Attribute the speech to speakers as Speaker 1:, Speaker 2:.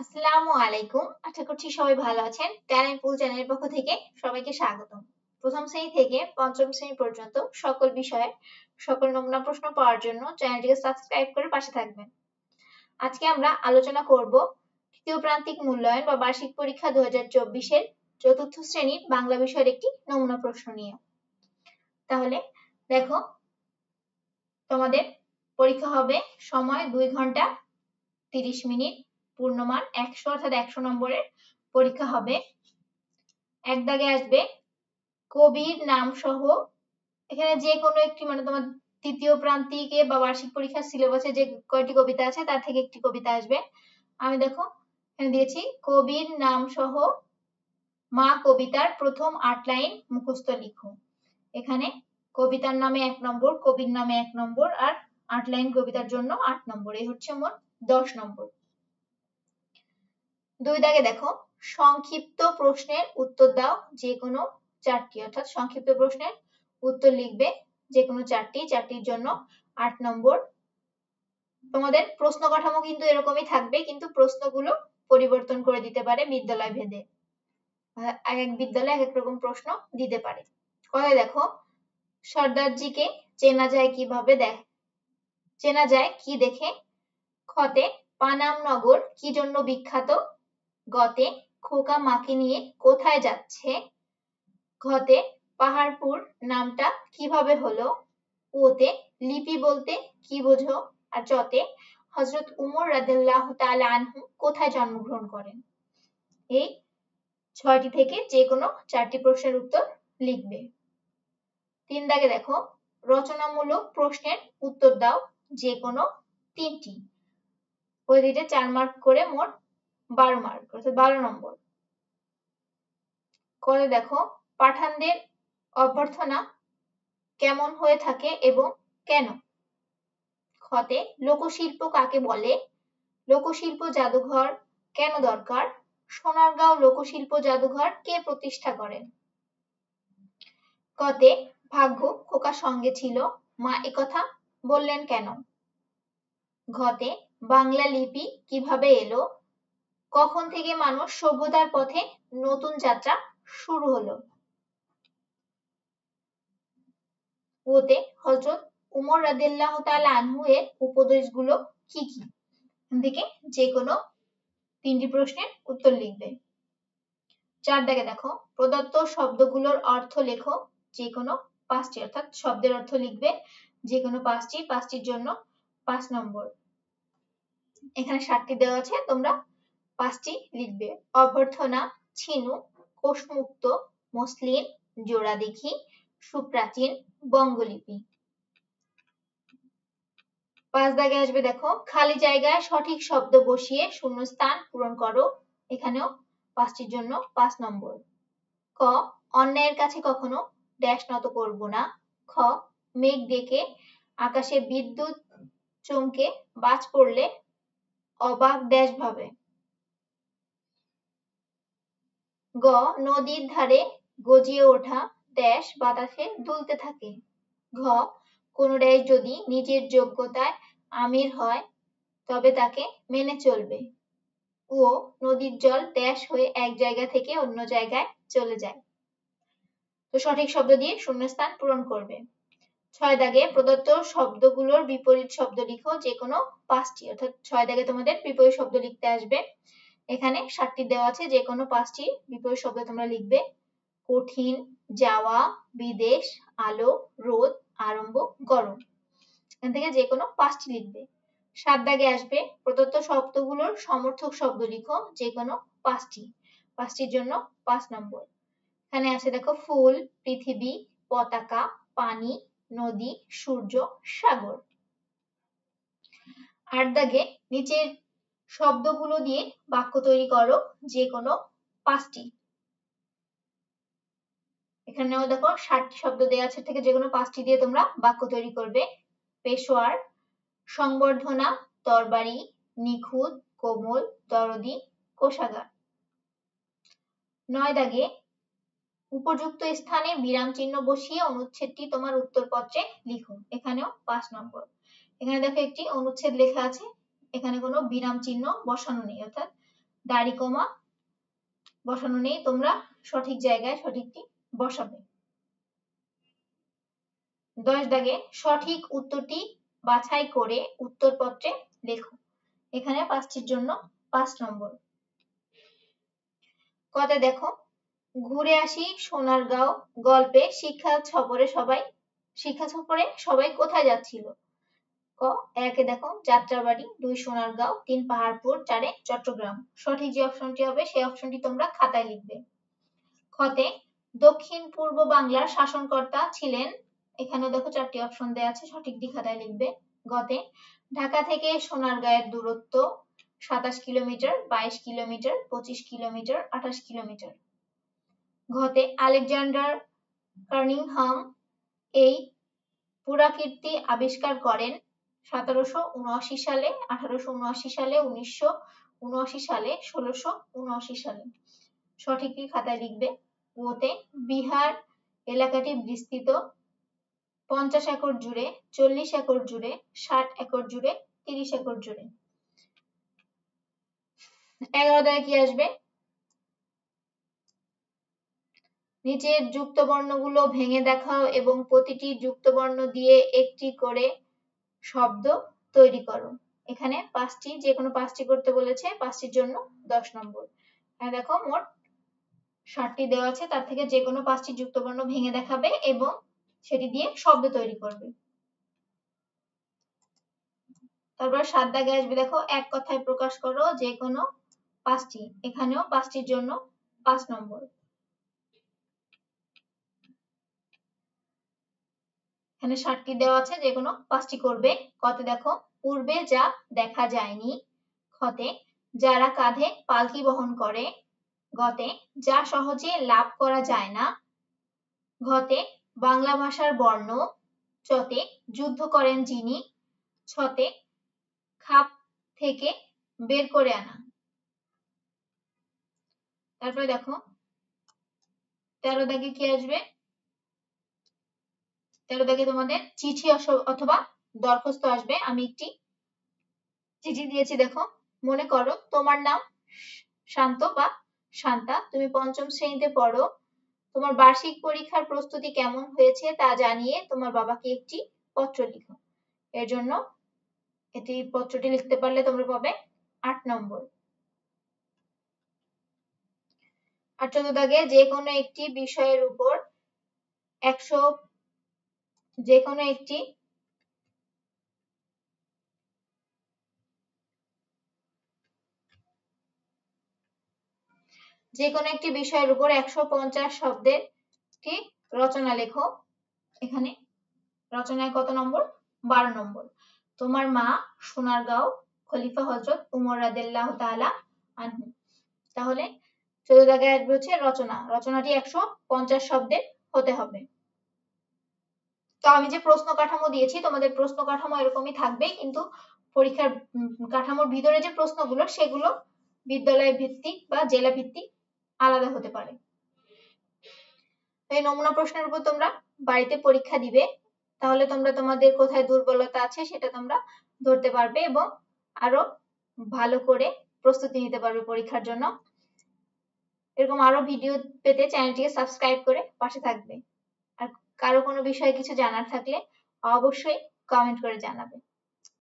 Speaker 1: আসসালামু আলাইকুম। আশা করছি সবাই ভালো আছেন। ট্যালেন্ট পুল চ্যানেলের পক্ষ থেকে সবাইকে স্বাগতম। প্রথম শ্রেণী থেকে পঞ্চম শ্রেণী পর্যন্ত সকল বিষয়ে সকল নমুনা প্রশ্ন পাওয়ার জন্য চ্যানেলটিকে সাবস্ক্রাইব করে পাশে থাকবেন। আজকে আমরা আলোচনা করব তৃতীয় প্রান্তিক মূল্যায়ন বা বার্ষিক পরীক্ষা 2024 এর চতুর্থ শ্রেণীর বাংলা বিষয়ের একটি নমুনা প্রশ্ন নিয়ে। তাহলে দেখো, তোমাদের পরীক্ষা হবে সময় 2 ঘন্টা 30 মিনিট, পূর্ণমান 100 অর্থাৎ 100 নম্বরের পরীক্ষা হবে। এক দাগে আসবে কবির নাম সহ, এখানে যে কোনো একটি মানে তোমার তৃতীয় প্রান্তিকে বা বার্ষিক পরীক্ষার সিলেবাসে যে কয়টি কবিতা আছে তার থেকে একটি কবিতা আসবে। আমি দেখো এখানে দিয়েছি কবির নাম সহ মা কবিতার প্রথম 8 লাইন মুখস্থ লিখো। এখানে কবিতার নামে 1 নম্বর, কবির নামে 1 নম্বর আর 8 লাইন কবিতার জন্য 8 নম্বর, এই হচ্ছে মোট 10 নম্বর। 2 দাগে দেখো সংক্ষিপ্ত প্রশ্নের উত্তর দাও যে কোনো 4টি, অর্থাৎ সংক্ষিপ্ত প্রশ্নের উত্তর লিখবে যে কোনো 4টির জন্য 8 নম্বর। তোমাদের প্রশ্ন কাঠামো কিন্তু এরকমই থাকবে, কিন্তু প্রশ্নগুলো পরিবর্তন করে দিতে পারে বিদ্যালয় ভেদে, এক এক বিদ্যালয়ে এক এক রকম প্রশ্ন দিতে পারে। কথায় দেখো সর্দারজিকে চেনা যায় কিভাবে, চেনা যায় কি দেখে? খতে পানাম নগর কি জন্য বিখ্যাত? গতে খোকা মাকে নিয়ে কোথায় যাচ্ছে? ঘতে পাহাড়পুর নামটা কিভাবে হলো? ওতে লিপি বলতে কি বোঝো? আর চতে হযরত উমর রাদিয়াল্লাহু তাআলা আনহু কোথায় জন্মগ্রহণ করেন? এই 6টি থেকে যে কোনো 4টি প্রশ্নের উত্তর লিখবে। 3 দাগে দেখো রচনামূলক প্রশ্নের উত্তর দাও যে কোনো 3টি। ওই দিকে 4 মার্ক করে মোট 12 মার্ক, অর্থাৎ 12 নম্বর। করে দেখো পাঠানদের অভ্যর্থনা কেমন হয়ে থাকে এবং কেন? খতে লোকশিল্প কাকে বলে? লোকশিল্প জাদুঘর কেন দরকার? সোনারগাঁও লোকশিল্প জাদুঘর কে প্রতিষ্ঠা করেন? কতে ভাগ্য খোকার সঙ্গে ছিল, মা একথা বললেন কেন? ঘতে বাংলা লিপি কিভাবে এলো? কখন থেকে মানুষ সভ্যতার পথে নতুন যাত্রা শুরু হলো? ওতে হযরত উমর রাদিয়াল্লাহু তাআলা আনহু এর উপদেশগুলো কি কি? এখান থেকে যে কোনো 3টি প্রশ্নের উত্তর লিখবে। 4 দাগে দেখো প্রদত্ত শব্দগুলোর অর্থ লেখো যে কোনো 5টি, অর্থাৎ শব্দের অর্থ লিখবে যে কোনো 5টির জন্য 5 নম্বর। এখানে 7টি দেওয়া আছে, তোমরা 5টি লিখবে। অভ্যর্থনা, ছিনু, কোষমুক্ত, মসলিন, জোড়া দেখি, সুপ্রাচীন, বঙ্গলিপি। 5 দাগে আসবে দেখো খালি জায়গায় সঠিক শব্দ বসিয়ে শূন্যস্থান পূরণ করো। এখানেও 5টির জন্য 5 নম্বর। ক অন্যায়ের কাছে কখনো ড্যাশ নত করব না। খ মেঘ ডেকে আকাশে বিদ্যুৎ চমকে বাজ পড়লে অবাক ড্যাশ ভাবে। গ নদীর ধারে গজিয়ে ওঠা ড্যাশ বাতাসে দুলতে থাকে। ঘ কোন ড্যাশ যদি নিজের যোগ্যতায় আমির হয় তবে তাকে মেনে চলবে। ও নদীর জল ড্যাশ হয়ে এক জায়গা থেকে অন্য জায়গায় চলে যায়। তো সঠিক শব্দ দিয়ে শূন্যস্থান পূরণ করবে। 6 দাগে প্রদত্ত শব্দগুলোর বিপরীত শব্দ লিখো যে কোনো 5টি, অর্থাৎ 6 দাগে তোমাদের বিপরীত শব্দ লিখতে আসবে। এখানে 7টি দেওয়া আছে, যে কোনো 5টি বিপরীত শব্দ তোমরা লিখবে। কঠিন, যাওয়া, বিদেশ, আলো, রোদ, আরম্ভ, গরম। এখান থেকে যে কোনো 5টি লিখবে। 7 দাগে আসবে প্রদত্ত শব্দগুলোর সমর্থক শব্দ লিখো যে কোনো 5টির জন্য 5 নম্বর। এখানে আছে দেখো ফুল, পৃথিবী, পতাকা, পানি, নদী, সূর্য, সাগর। 8 দাগে নিচের শব্দগুলো দিয়ে বাক্য তৈরি করো যে কোনো 5টি। এখানেও দেখো 7টি শব্দ দেওয়া আছে, থেকে যে কোনো 5টি দিয়ে তোমরা বাক্য তৈরি করবে। পেশোয়ার, সংবর্ধনা, তরবারি, নিখুঁত, কোমল, দরদি, কোষাগার। 9 দাগে উপযুক্ত স্থানে বিরাম চিহ্ন বসিয়ে অনুচ্ছেদটি তোমার উত্তরপত্রে লিখো। এখানেও 5 নম্বর। এখানে দেখো একটি অনুচ্ছেদ লেখা আছে, এখানে কোনো বিরাম চিহ্ন বসানো নেই, অর্থাৎ দাড়ি কমা বসানো নেই, তোমরা সঠিক জায়গায় সঠিকটি বসাবে। 10 দাগে সঠিক উত্তরটি বাছাই করে উত্তরপত্রে লেখো। এখানে 5টির জন্য 5 নম্বর। কতে দেখো ঘুরে আসি সোনারগাঁও গল্পে শিক্ষা সফরে সবাই কোথায় যাচ্ছিল? ক একে দেখো যাত্রাবাড়ি, 2 সোনারগাঁও, 3 পাহাড়পুর, 4 চট্টগ্রাম। সঠিক যে অপশনটি হবে সেই অপশনটি তোমরা খাতায় লিখবে। খতে দক্ষিণ পূর্ব বাংলার শাসনকর্তা ছিলেন, এখানে দেখো 4টি অপশন দেওয়া আছে, সঠিকটি খাতায় লিখবে। গতে ঢাকা থেকে সোনারগাঁয়ের দূরত্ব 27 কিলোমিটার, 22 কিলোমিটার, 25 কিলোমিটার, 28 কিলোমিটার। ঘতে আলেকজান্ডার কানিংহাম এই পুরাকীর্তি আবিষ্কার করেন 1779 সালে, 1879 সালে, 1979 সালে, 1679 সালে। সঠিকটি খাতায় লিখবে। ওতে বিহার এলাকাটি বিস্তৃত 50 একর জুড়ে, 40 একর জুড়ে, 60 একর জুড়ে, 30 একর জুড়ে। 11 দাগে কি আসবে? নিচের যুক্ত বর্ণগুলো ভেঙে দেখাও এবং প্রতিটি যুক্ত বর্ণ দিয়ে একটি করে শব্দ তৈরি করো। এখানে 5টি, যে কোনো 5টি করতে বলেছে, 5টির জন্য 10 নম্বর। দেখো মোট 60টি দেওয়া আছে, তার থেকে যে কোনো 5টি যুক্ত বর্ণ ভেঙে দেখাবে এবং সেটি দিয়ে শব্দ তৈরি করবে। তারপর 7 দাগে আসবে দেখো এক কথায় প্রকাশ করো যে কোনো 5টি। এখানেও 5টির জন্য 5 নম্বর। এখানে 60টি দেওয়া আছে, যে কোনো 5টি করবে। কতে দেখো পূর্বে যা দেখা যায়নি। খতে যারা কাঁধে পালকি বহন করে। গতে যা সহজে লাভ করা যায় না। ঘতে বাংলা ভাষার বর্ণ। চতে যুদ্ধ করেন যিনি। ছতে খাপ থেকে বের করে আনা। তারপরে দেখো 13 দাগে কি আসবে? 13 দাগে তোমাদের চিঠি অথবা দরখাস্ত আসবে। আমি একটি চিঠি দিয়েছি, দেখো মনে করো তোমার নাম শান্ত বা শান্তা, তুমি 5ম শ্রেণীতে পড়ো। তোমার বার্ষিক পরীক্ষার প্রস্তুতি কেমন হয়েছে তা জানিয়ে তোমার বাবাকে একটি পত্র লিখো। এর জন্য এটি পত্রটি লিখতে পারলে তোমরা পাবে 8 নম্বর। 14 দাগে যে কোনো একটি বিষয়ের উপর 100 যে কোনো একটি বিষয়ের উপর 150 শব্দের একটি রচনা লেখো। এখানে রচনায় কত নম্বর? 12 নম্বর। তোমার মা সোনারগাঁও, খলিফা হযরত উমর রাদিয়াল্লাহু তাআলা আনহু। তাহলে 14 দাগে আসবে হচ্ছে রচনা। রচনাটি 150 শব্দের হতে হবে। তো আমি যে প্রশ্ন কাঠামো দিয়েছি, তোমাদের প্রশ্ন কাঠামো এরকমই থাকবে, কিন্তু পরীক্ষার কাঠামোর ভিতরে যে প্রশ্নগুলো সেগুলো বিদ্যালয় ভিত্তিক বা জেলা ভিত্তিক আলাদা হতে পারে। এই নমুনা প্রশ্নের উপর তোমরা বাড়িতে পরীক্ষা দিবে, তাহলে তোমরা তোমাদের কোথায় দুর্বলতা আছে সেটা তোমরা ধরতে পারবে এবং আরো ভালো করে প্রস্তুতি নিতে পারবে পরীক্ষার জন্য। এরকম আরো ভিডিও পেতে চ্যানেলটিকে সাবস্ক্রাইব করে পাশে থাকবে। আর কারো কোনো বিষয়ে কিছু জানার থাকলে অবশ্যই কমেন্ট করে জানাবে।